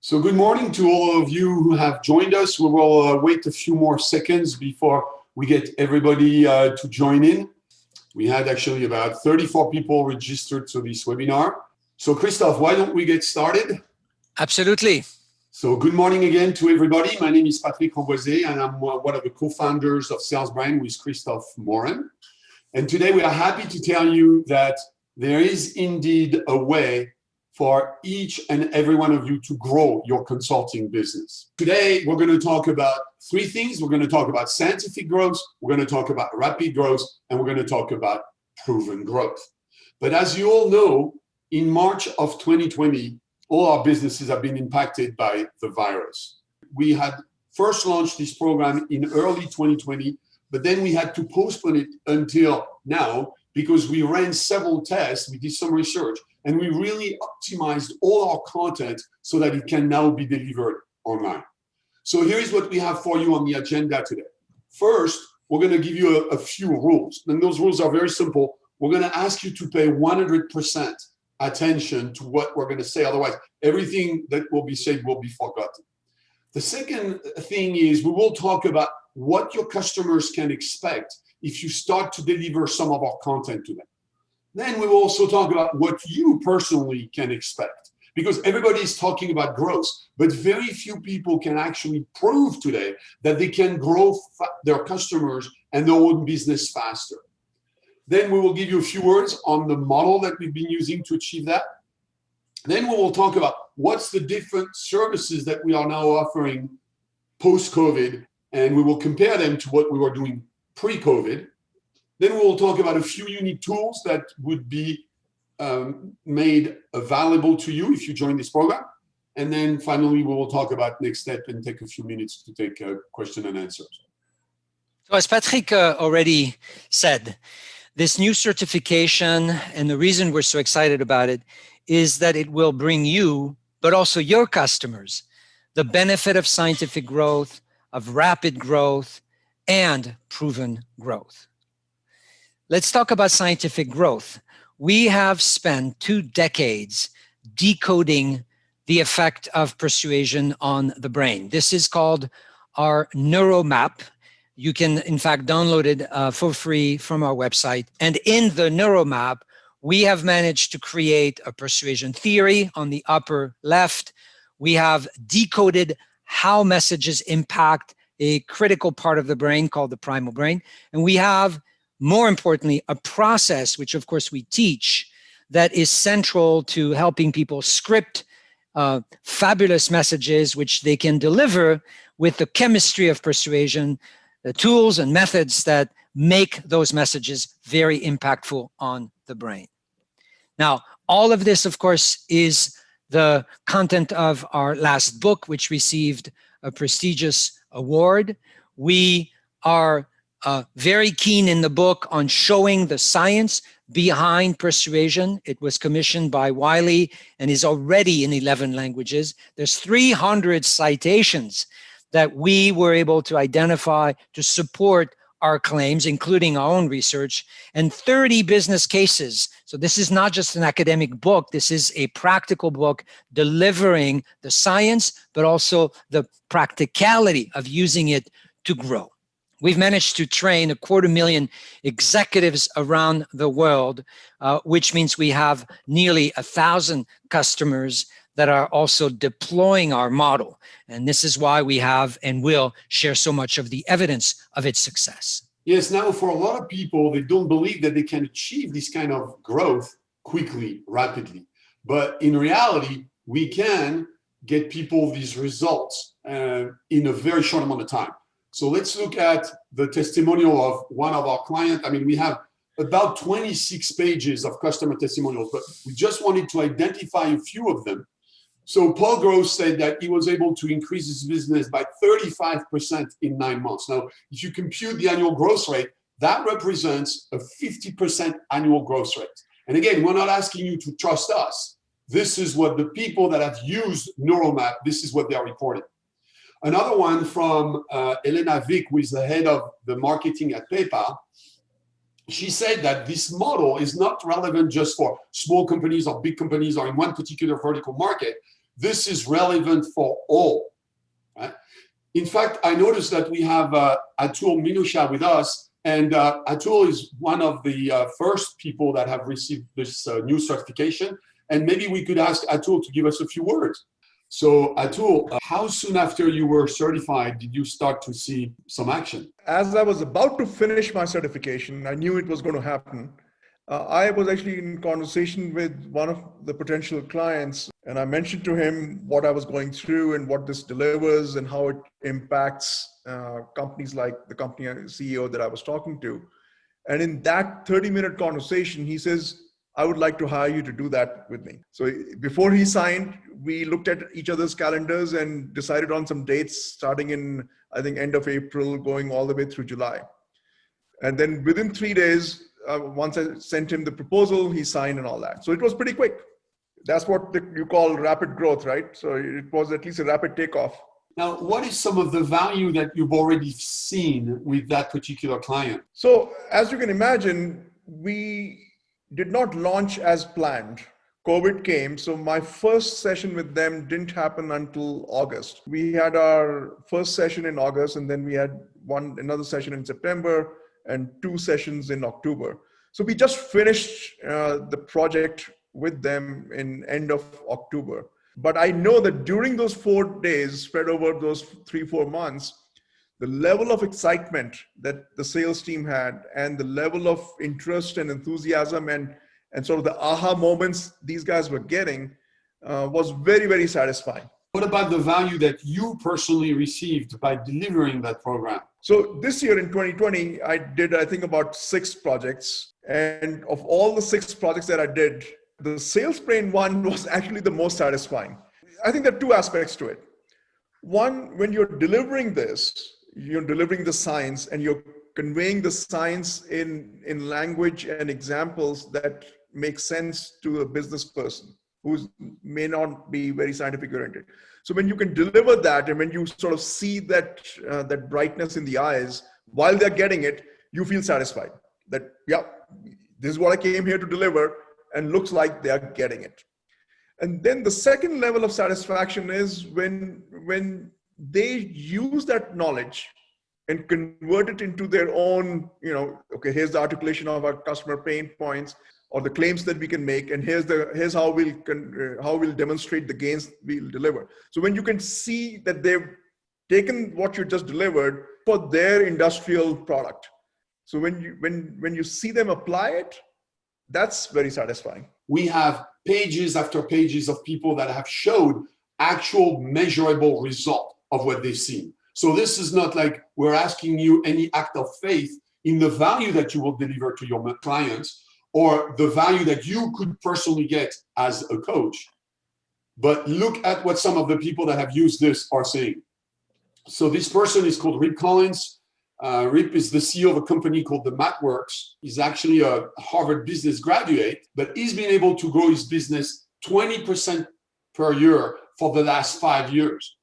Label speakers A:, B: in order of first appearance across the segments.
A: So good morning to all of you who have joined us. We will wait a few more seconds before we get everybody to join in. We had actually about 34 people registered to this webinar. So Christophe, why don't we get started?
B: Absolutely.
A: So good morning again to everybody. My name is Patrick Ramboise and I'm one of the co-founders of SalesBrain with Christophe Morin. And today we are happy to tell you that there is indeed a way for each and every one of you to grow your consulting business. Today, we're going to talk about three things. We're going to talk about scientific growth, we're going to talk about rapid growth, and we're going to talk about proven growth. But as you all know, in March of 2020, all our businesses have been impacted by the virus. We had first launched this program in early 2020, but then we had to postpone it until now because we ran several tests, we did some research, and we really optimized all our content so that it can now be delivered online. So here is what we have for you on the agenda today. First, we're going to give you a few rules, and those rules are very simple. We're going to ask you to pay 100% attention to what we're going to say. Otherwise, everything that will be said will be forgotten. The second thing is we will talk about what your customers can expect if you start to deliver some of our content to them. Then we will also talk about what you personally can expect, because everybody is talking about growth, but very few people can actually prove today that they can grow their customers and their own business faster. Then we will give you a few words on the model that we've been using to achieve that. Then we will talk about what's the different services that we are now offering post-COVID, and we will compare them to what we were doing pre-COVID. Then we will talk about a few unique tools that would be made available to you if you join this program. And then finally, we will talk about next step and take a few minutes to take question and answers.
B: So as Patrick already said, this new certification, and the reason we're so excited about it, is that it will bring you, but also your customers, the benefit of scientific growth, of rapid growth, and proven growth. Let's talk about scientific growth. We have spent 2 decades decoding the effect of persuasion on the brain. This is called our neuromap. You can, in fact, download it for free from our website. And in the neuromap, we have managed to create a persuasion theory on the upper left. We have decoded how messages impact a critical part of the brain called the primal brain. And we have, more importantly, a process, which of course we teach, that is central to helping people script fabulous messages, which they can deliver with the chemistry of persuasion, the tools and methods that make those messages very impactful on the brain. Now, all of this, of course, is the content of our last book, which received a prestigious award. We are very keen in the book on showing the science behind persuasion. It was commissioned by Wiley and is already in 11 languages. There's 300 citations that we were able to identify to support our claims, including our own research, and 30 business cases. So this is not just an academic book. This is a practical book delivering the science, but also the practicality of using it to grow. We've managed to train 250,000 executives around the world, which means we have nearly 1,000 customers that are also deploying our model. And this is why we have and will share so much of the evidence of its success.
A: Yes, now for a lot of people, they don't believe that they can achieve this kind of growth quickly, rapidly. But in reality, we can get people these results in a very short amount of time. So let's look at the testimonial of one of our clients. I mean, we have about 26 pages of customer testimonials, but we just wanted to identify a few of them. So Paul Gross said that he was able to increase his business by 35% in 9 months. Now, if you compute the annual growth rate, that represents a 50% annual growth rate. And again, we're not asking you to trust us. This is what the people that have used Neuromap, this is what they are reporting. Another one from Elena Vick, who is the head of the marketing at PayPal. She said that this model is not relevant just for small companies or big companies or in one particular vertical market. this is relevant for all. Right? In fact, I noticed that we have Atul Minusha with us, and Atul is one of the first people that have received this new certification. And maybe we could ask Atul to give us a few words. So Atul, how soon after you were certified did you start to see some action?
C: As I was about to finish my certification, I knew it was going to happen. I was actually in conversation with one of the potential clients, and I mentioned to him what I was going through and what this delivers and how it impacts companies like the company CEO that I was talking to. And in that 30-minute conversation, he says, I would like to hire you to do that with me. So before he signed, we looked at each other's calendars and decided on some dates starting in, I think, end of April, going all the way through July. And then within 3 days, once I sent him the proposal, he signed and all that. So it was pretty quick. That's what you call rapid growth, right? So it was at least a rapid takeoff.
A: Now, what is some of the value that you've already seen with that particular client?
C: So as you can imagine, we did not launch as planned. COVID came, so my first session with them didn't happen until August. We had our first session in August, and then we had another session in September, and 2 sessions in October. So we just finished the project with them in end of October. But I know that during those 4 days, spread over those 3-4 months, the level of excitement that the sales team had and the level of interest and enthusiasm and sort of the aha moments these guys were getting was very, very satisfying.
A: What about the value that you personally received by delivering that program?
C: So this year in 2020, I did, I think, about 6 projects. And of all the 6 projects that I did, the SalesBrain one was actually the most satisfying. I think there are 2 aspects to it. One, when you're delivering this, you're delivering the science and you're conveying the science in language and examples that make sense to a business person who may not be very scientific oriented. So when you can deliver that and when you sort of see that brightness in the eyes while they're getting it, you feel satisfied that, yeah, this is what I came here to deliver and looks like they're getting it. And then the second level of satisfaction is when they use that knowledge and convert it into their own, okay, here's the articulation of our customer pain points or the claims that we can make, and here's how we'll demonstrate the gains we'll deliver. So when you can see that they've taken what you just delivered for their industrial product, so when you see them apply it, that's very satisfying.
A: We have pages after pages of people that have showed actual measurable result of what they've seen. So this is not like we're asking you any act of faith in the value that you will deliver to your clients or the value that you could personally get as a coach. But look at what some of the people that have used this are saying. So this person is called Rip Collins. Rip is the CEO of a company called the MathWorks. He's actually a Harvard business graduate, but he's been able to grow his business 20% per year for the last 5 years.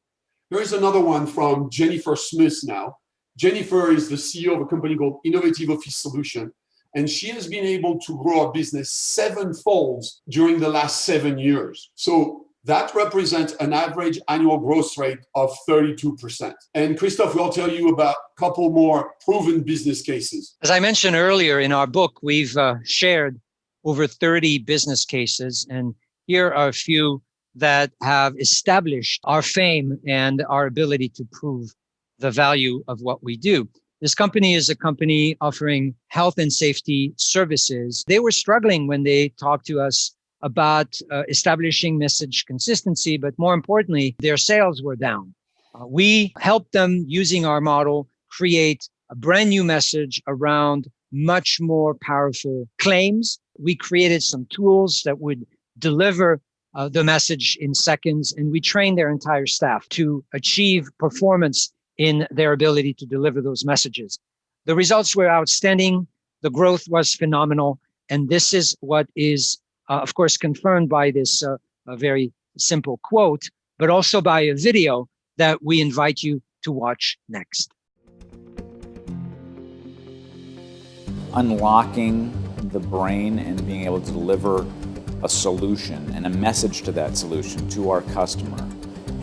A: Here's another one from Jennifer Smith now. Jennifer is the CEO of a company called Innovative Office Solution, and she has been able to grow her business 7-fold during the last 7 years. So that represents an average annual growth rate of 32%. And Christophe will tell you about a couple more proven business cases.
B: As I mentioned earlier in our book, we've shared over 30 business cases, and here are a few that have established our fame and our ability to prove the value of what we do. This company is a company offering health and safety services. They were struggling when they talked to us about establishing message consistency, but more importantly, their sales were down. We helped them using our model create a brand new message around much more powerful claims. We created some tools that would deliver the message in seconds, and we trained their entire staff to achieve performance in their ability to deliver those messages. The results were outstanding. The growth was phenomenal. And this is what is, of course, confirmed by this very simple quote, but also by a video that we invite you to watch next.
D: Unlocking the brain and being able to deliver a solution and a message to that solution to our customer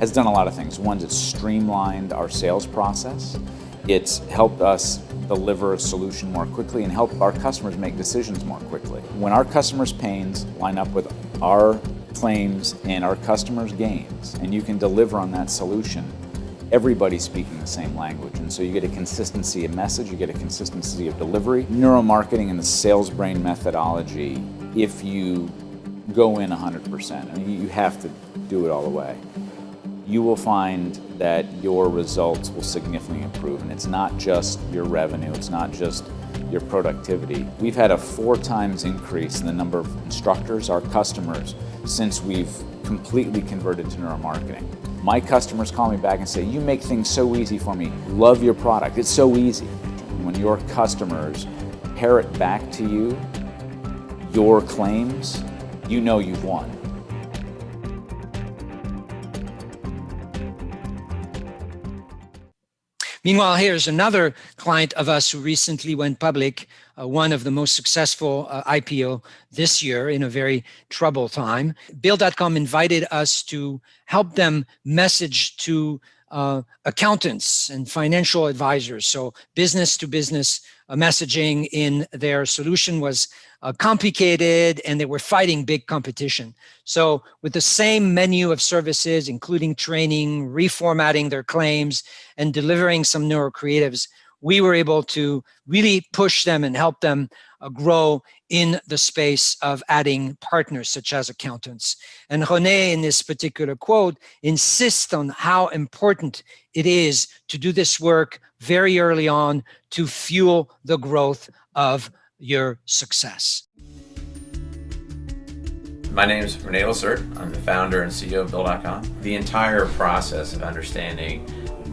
D: has done a lot of things. One, it's streamlined our sales process. It's helped us deliver a solution more quickly and help our customers make decisions more quickly. When our customers' pains line up with our claims and our customers' gains, and you can deliver on that solution, everybody's speaking the same language. And so you get a consistency of message, you get a consistency of delivery. Neuromarketing and the SalesBrain methodology, if you go in 100%, I mean, you have to do it all the way, you will find that your results will significantly improve. And it's not just your revenue, it's not just your productivity. We've had a 4 times increase in the number of instructors, our customers, since we've completely converted to neuromarketing. My customers call me back and say, you make things so easy for me. Love your product, it's so easy. When your customers parrot back to you your claims, you know you've won.
B: Meanwhile, here's another client of us who recently went public, one of the most successful IPO this year in a very troubled time. Bill.com invited us to help them message to accountants and financial advisors. So business to business messaging in their solution was complicated, and they were fighting big competition. So with the same menu of services, including training, reformatting their claims, and delivering some neurocreatives, we were able to really push them and help them grow in the space of adding partners such as accountants. And René, in this particular quote, insists on how important it is to do this work very early on to fuel the growth of your success.
E: My name is René Lacerte. I'm the founder and CEO of Bill.com. The entire process of understanding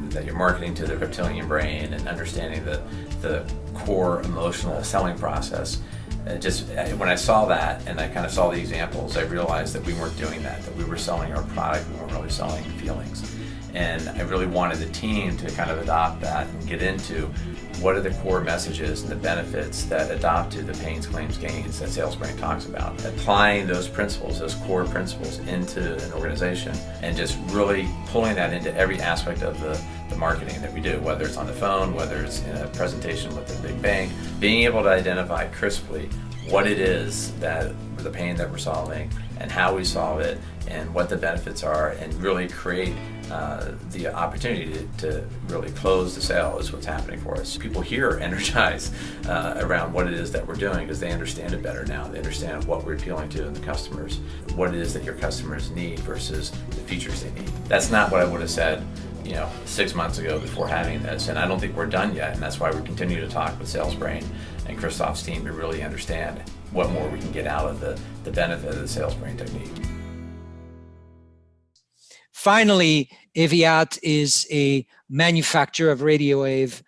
E: that you're marketing to the reptilian brain and understanding the core emotional selling process, when I saw that and I kind of saw the examples, I realized that we weren't doing that we were selling our product, we weren't really selling feelings. And I really wanted the team to kind of adopt that and get into what are the core messages and the benefits that adopt to the pains, claims, gains that SalesBrain talks about. Applying those principles, those core principles into an organization and just really pulling that into every aspect of the marketing that we do, whether it's on the phone, whether it's in a presentation with a big bank, being able to identify crisply what it is that the pain that we're solving and how we solve it and what the benefits are, and really create the opportunity to really close the sale is what's happening for us. People here are energized around what it is that we're doing because they understand it better now. They understand what we're appealing to in the customers, what it is that your customers need versus the features they need. That's not what I would have said 6 months ago before having this, and I don't think we're done yet, and that's why we continue to talk with SalesBrain and Christoph's team to really understand what more we can get out of the benefit of the SalesBrain technique.
B: Finally, Aviat is a manufacturer of radio wave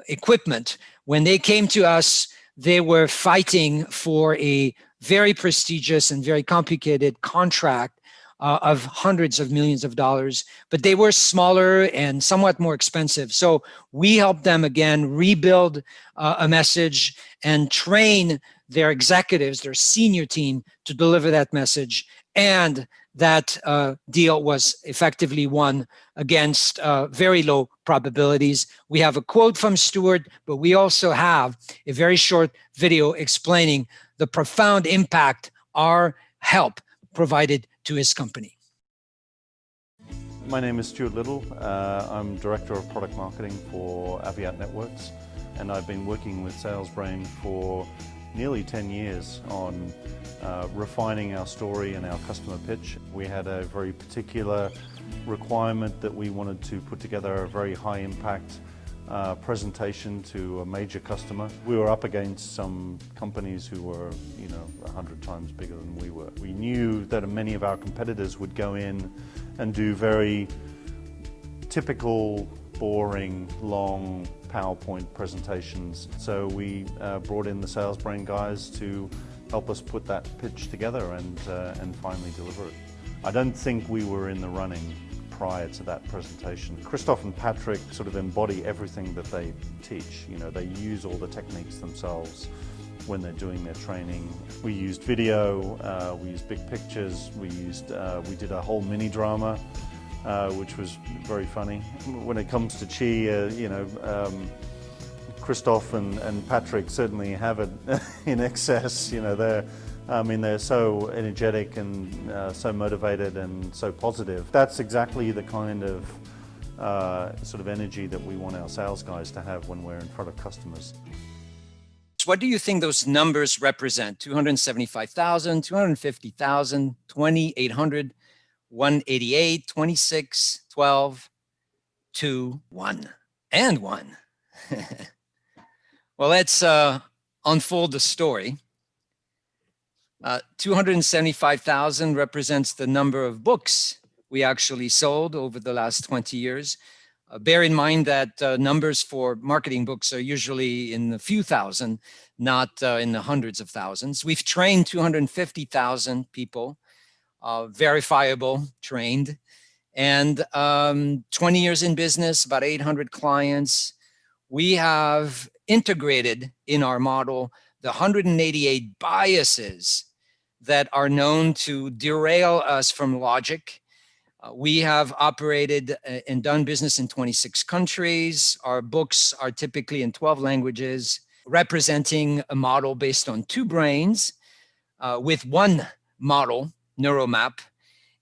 B: equipment. When they came to us, they were fighting for a very prestigious and very complicated contract of hundreds of millions of dollars, but they were smaller and somewhat more expensive. So we helped them again rebuild a message and train their executives, their senior team, to deliver that message. And that deal was effectively won against very low probabilities. We have a quote from Stuart, but we also have a very short video explaining the profound impact our help provided to his company.
F: My name is Stuart Little. I'm Director of Product Marketing for Aviat Networks, and I've been working with SalesBrain for nearly 10 years on refining our story and our customer pitch. We had a very particular requirement that we wanted to put together a very high impact presentation to a major customer. We were up against some companies who were 100 times bigger than we were. We knew that many of our competitors would go in and do very typical, boring, long PowerPoint presentations. So we brought in the SalesBrain guys to help us put that pitch together and finally deliver it. I don't think we were in the running prior to that presentation. Christoph and Patrick sort of embody everything that they teach. They use all the techniques themselves. when they're doing their training. We used video, we used big pictures, we did a whole mini drama, which was very funny. When it comes to Chi, Christoph and Patrick certainly have it in excess. They're so energetic and so motivated and so positive. That's exactly the kind of sort of energy that we want our sales guys to have when we're in front of customers.
B: What do you think those numbers represent? 275,000, 250,000, 2,800, 188, 26, 12, 2, 1, and 1. Well, let's unfold the story. 275,000 represents the number of books we actually sold over the last 20 years. Bear in mind that numbers for marketing books are usually in the few thousand, not in the hundreds of thousands. We've trained 250,000 people, verifiable, trained, and 20 years in business, about 800 clients. We have integrated in our model the 188 biases that are known to derail us from logic. We have operated and done business in 26 countries. Our books are typically in 12 languages, representing a model based on 2 brains with 1 model, neuromap,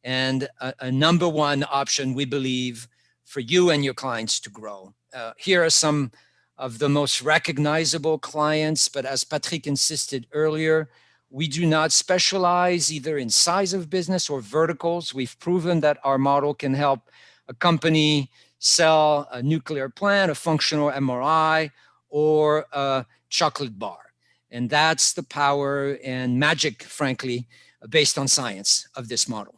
B: and a number 1 option we believe for you and your clients to grow. Here are some of the most recognizable clients, but as Patrick insisted earlier, we do not specialize either in size of business or verticals. We've proven that our model can help a company sell a nuclear plant, a functional MRI, or a chocolate bar. And that's the power and magic, frankly, based on science of this model.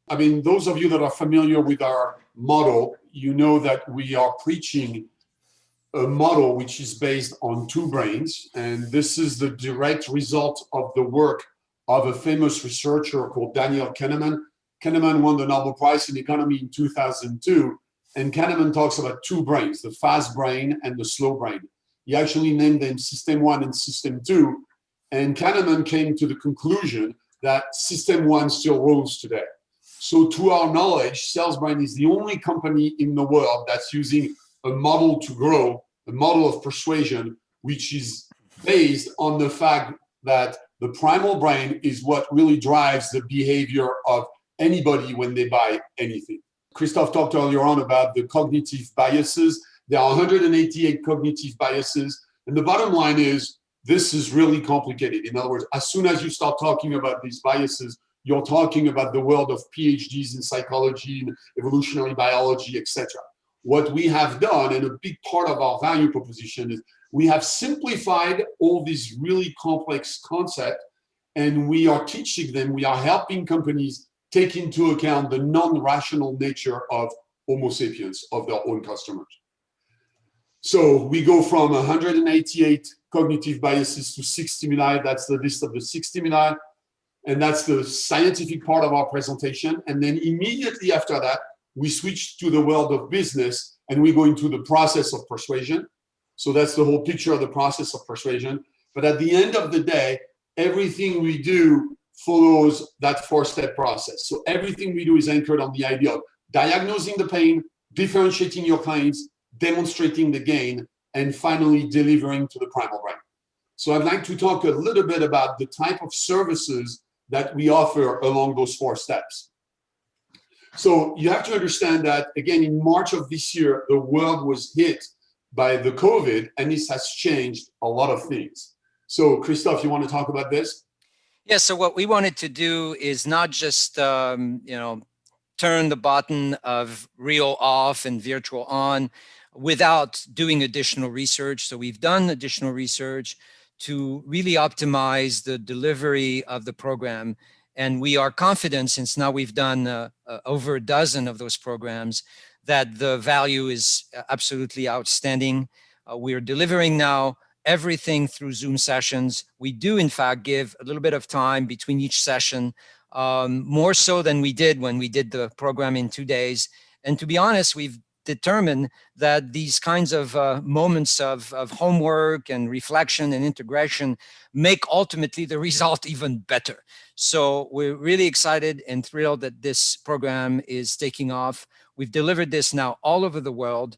A: I mean, those of you that are familiar with our model, you know that we are preaching a model which is based on 2 brains. And this is the direct result of the work of a famous researcher called Daniel Kahneman. Kahneman won the Nobel Prize in Economy in 2002. And Kahneman talks about 2 brains, the fast brain and the slow brain. He actually named them System 1 and System 2. And Kahneman came to the conclusion that System 1 still rules today. So to our knowledge, SalesBrain is the only company in the world that's using a model to grow, a model of persuasion, which is based on the fact that the primal brain is what really drives the behavior of anybody when they buy anything. Christoph talked earlier on about the cognitive biases. There are 188 cognitive biases. And the bottom line is, this is really complicated. In other words, as soon as you start talking about these biases, you're talking about the world of PhDs in psychology, and evolutionary biology, etc. What we have done, and a big part of our value proposition, is we have simplified all these really complex concepts, and we are teaching them, we are helping companies take into account the non-rational nature of Homo sapiens, of their own customers. So we go from 188 cognitive biases to 6 stimuli. That's the list of the 6 stimuli. And that's the scientific part of our presentation. And then immediately after that, we switch to the world of business and we go into the process of persuasion. So that's the whole picture of the process of persuasion. But at the end of the day, everything we do follows that 4-step process. So everything we do is anchored on the idea of diagnosing the pain, differentiating your claims, demonstrating the gain, and finally delivering to the primal brain. So I'd like to talk a little bit about the type of services that we offer along those 4 steps. So you have to understand that, again, in March of this year, the world was hit by the COVID, and this has changed a lot of things. So Christoph, you want to talk about this?
B: Yeah, so what we wanted to do is not just, turn the button of real off and virtual on without doing additional research. So we've done additional research to really optimize the delivery of the program. And we are confident, since now we've done over a dozen of those programs, that the value is absolutely outstanding. We are delivering now everything through Zoom sessions. We do, in fact, give a little bit of time between each session, more so than we did when we did the program in 2 days. And to be honest, we've determined that these kinds of moments of homework and reflection and integration make ultimately the result even better. So we're really excited and thrilled that this program is taking off. We've delivered this now all over the world,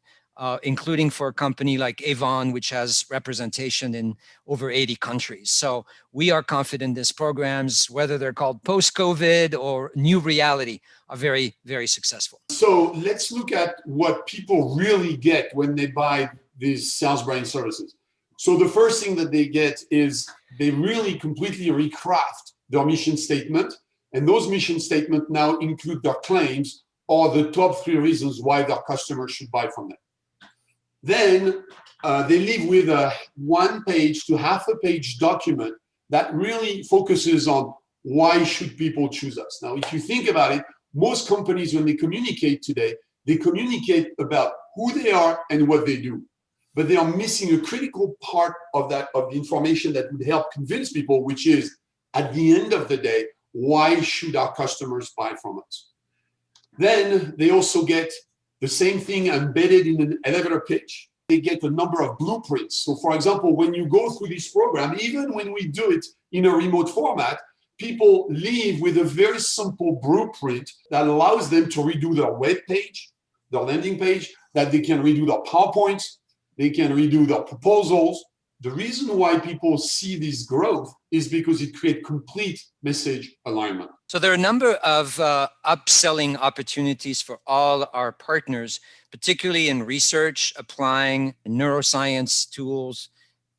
B: including for a company like Avon, which has representation in over 80 countries. So we are confident these programs, whether they're called post-COVID or new reality, are very, very successful.
A: So let's look at what people really get when they buy these SalesBrain services. So the first thing that they get is they really completely recraft their mission statement. And those mission statements now include their claims or the top 3 reasons why their customers should buy from them. Then they leave with a 1 page to half a page document that really focuses on why should people choose us. Now, if you think about it, most companies, when they communicate today, they communicate about who they are and what they do. But they are missing a critical part of the information that would help convince people, which is, at the end of the day, why should our customers buy from us? Then they also get the same thing embedded in an elevator pitch. They get a number of blueprints. So for example, when you go through this program, even when we do it in a remote format, people leave with a very simple blueprint that allows them to redo their web page, their landing page, that they can redo their PowerPoints, they can redo their proposals. The reason why people see this growth is because it creates complete message alignment.
B: So there are a number of upselling opportunities for all our partners, particularly in research, applying neuroscience tools.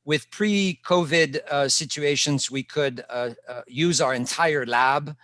B: With pre-COVID situations, we could use our entire lab,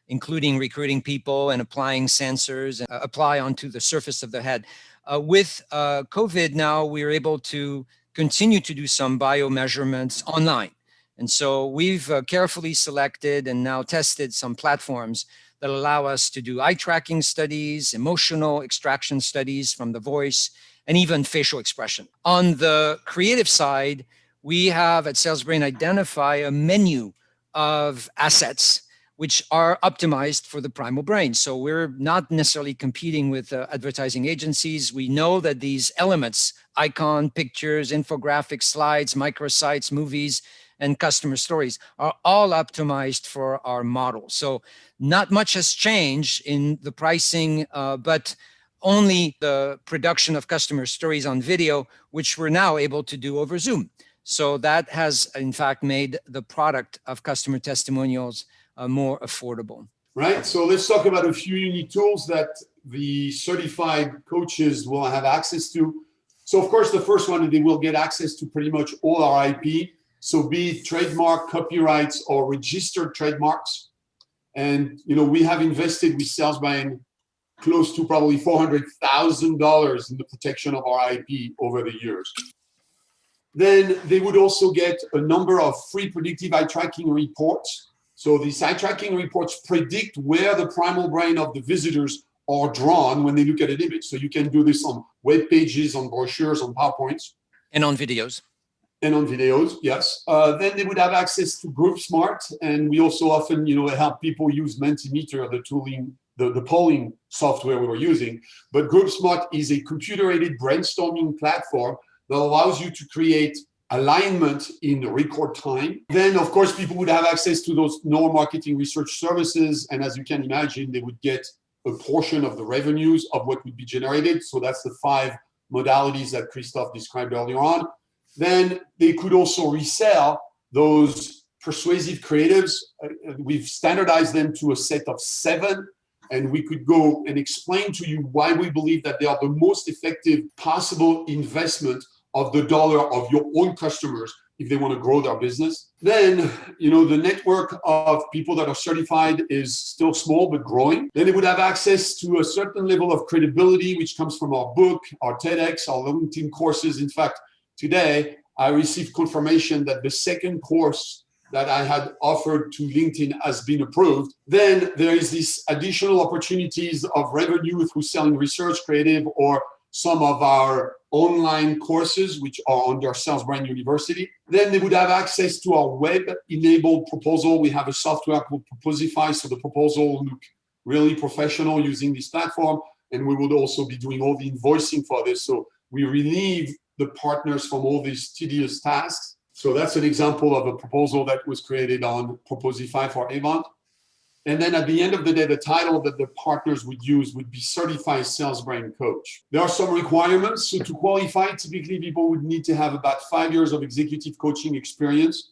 B: including recruiting people and applying sensors and apply onto the surface of the head. With COVID now, we're able to continue to do some biomeasurements online. And so we've carefully selected and now tested some platforms that allow us to do eye tracking studies, emotional extraction studies from the voice, and even facial expression. On the creative side, we have at SalesBrain identify a menu of assets which are optimized for the primal brain. So we're not necessarily competing with advertising agencies. We know that these elements, icon, pictures, infographics, slides, microsites, movies, and customer stories are all optimized for our model. So not much has changed in the pricing, but only the production of customer stories on video, which we're now able to do over Zoom. So that has, in fact, made the product of customer testimonials more affordable.
A: Right. So let's talk about a few unique tools that the certified coaches will have access to. So of course, the first one, they will get access to pretty much all our IP. So be it trademark, copyrights, or registered trademarks. And, you know, we have invested with SalesBrain close to probably $400,000 in the protection of our IP over the years. Then they would also get a number of free predictive eye tracking reports. So these eye tracking reports predict where the primal brain of the visitors are drawn when they look at an image. So you can do this on web pages, on brochures, on PowerPoints.
B: And on videos.
A: And on videos, yes. Then they would have access to GroupSmart. And we also often, help people use Mentimeter, the tooling, the polling software we were using. But GroupSmart is a computer-aided brainstorming platform that allows you to create alignment in record time. Then, of course, people would have access to those neuromarketing research services. And as you can imagine, they would get a portion of the revenues of what would be generated. So that's the 5 modalities that Christophe described earlier on. Then they could also resell those persuasive creatives. We've standardized them to a set of 7. And we could go and explain to you why we believe that they are the most effective possible investment of the dollar of your own customers if they want to grow their business. Then, the network of people that are certified is still small but growing. Then they would have access to a certain level of credibility, which comes from our book, our TEDx, our LinkedIn courses. In fact, today I received confirmation that the second course that I had offered to LinkedIn has been approved. Then there is this additional opportunities of revenue through selling research, creative, or some of our online courses, which are under SalesBrain University. Then they would have access to our web-enabled proposal. We have a software called Proposify, so the proposal will look really professional using this platform. and we would also be doing all the invoicing for this. So we relieve the partners from all these tedious tasks. So that's an example of a proposal that was created on Proposify for Avon. And then at the end of the day, the title that the partners would use would be Certified SalesBrain Coach. There are some requirements. So to qualify, typically people would need to have about 5 years of executive coaching experience.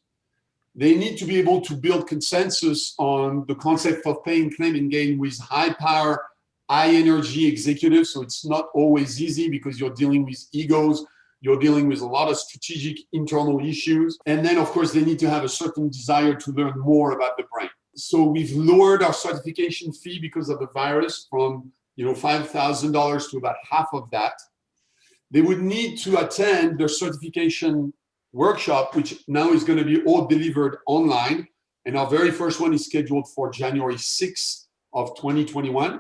A: They need to be able to build consensus on the concept of paying, claim, and gain with high power, high energy executives. So it's not always easy because you're dealing with egos. You're dealing with a lot of strategic internal issues. And then, of course, they need to have a certain desire to learn more about the brain. So we've lowered our certification fee because of the virus from $5,000 to about half of that. They would need to attend their certification workshop, which now is going to be all delivered online. And our very first one is scheduled for January 6th of 2021.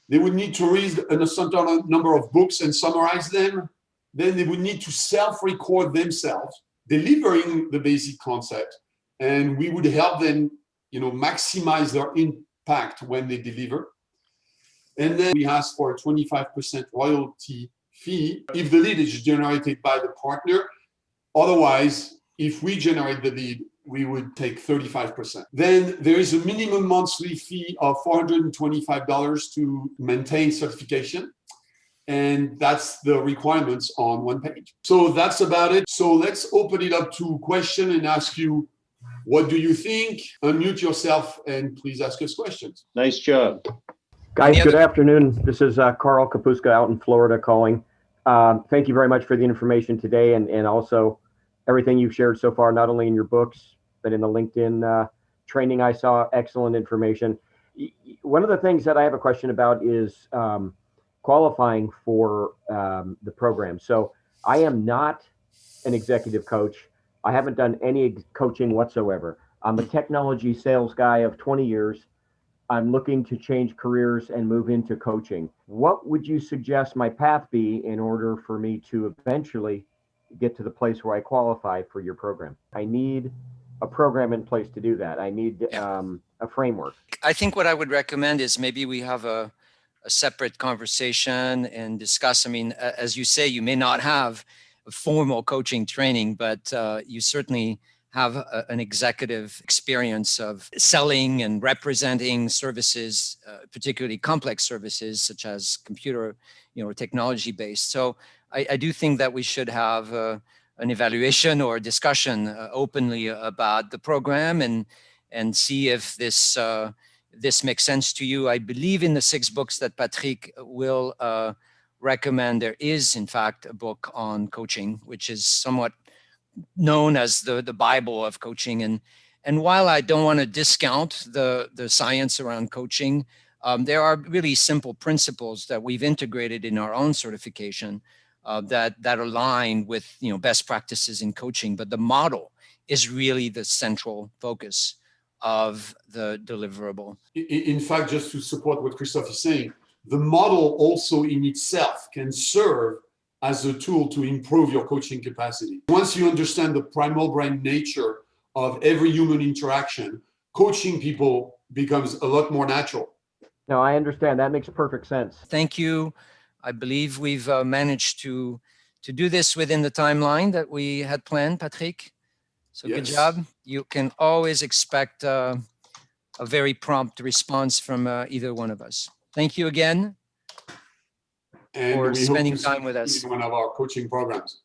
A: They would need to read a certain number of books and summarize them. Then they would need to self-record themselves, delivering the basic concept. And we would help them maximize their impact when they deliver. And then we ask for a 25% royalty fee if the lead is generated by the partner. Otherwise, if we generate the lead, we would take 35%. Then there is a minimum monthly fee of $425 to maintain certification. And that's the requirements on one page. So that's about it. So let's open it up to question and ask you, what do you think? Unmute yourself and please ask us questions.
G: Nice job.
H: Guys, good afternoon. This is Carl Kapuska out in Florida calling. Thank you very much for the information today and also everything you've shared so far, not only in your books, but in the LinkedIn training I saw. Excellent information. One of the things that I have a question about is qualifying for the program. So I am not an executive coach. I haven't done any coaching whatsoever. I'm a technology sales guy of 20 years. I'm looking to change careers and move into coaching. What would you suggest my path be in order for me to eventually get to the place where I qualify for your program? I need a program in place to do that. I need a framework.
B: I think what I would recommend is maybe we have a separate conversation and discuss. I mean, as you say, you may not have a formal coaching training, but you certainly have an executive experience of selling and representing services, particularly complex services such as computer, technology based. So I do think that we should have an evaluation or a discussion openly about the program and see if this makes sense to you. I believe in the 6 books that Patrick will recommend. There is, in fact, a book on coaching, which is somewhat known as the Bible of coaching. And while I don't want to discount the science around coaching, there are really simple principles that we've integrated in our own certification that align with best practices in coaching. But the model is really the central focus of the deliverable.
A: In fact, just to support what Christophe is saying, the model also in itself can serve as a tool to improve your coaching capacity. Once you understand the primal brain nature of every human interaction, coaching people becomes a lot more natural.
H: No, I understand. That makes perfect sense.
B: Thank you. I believe we've managed to do this within the timeline that we had planned, Patrick. So yes. Good job. You can always expect a very prompt response from either one of us. Thank you again
A: and
B: for spending time with us.
A: In one of our coaching programs.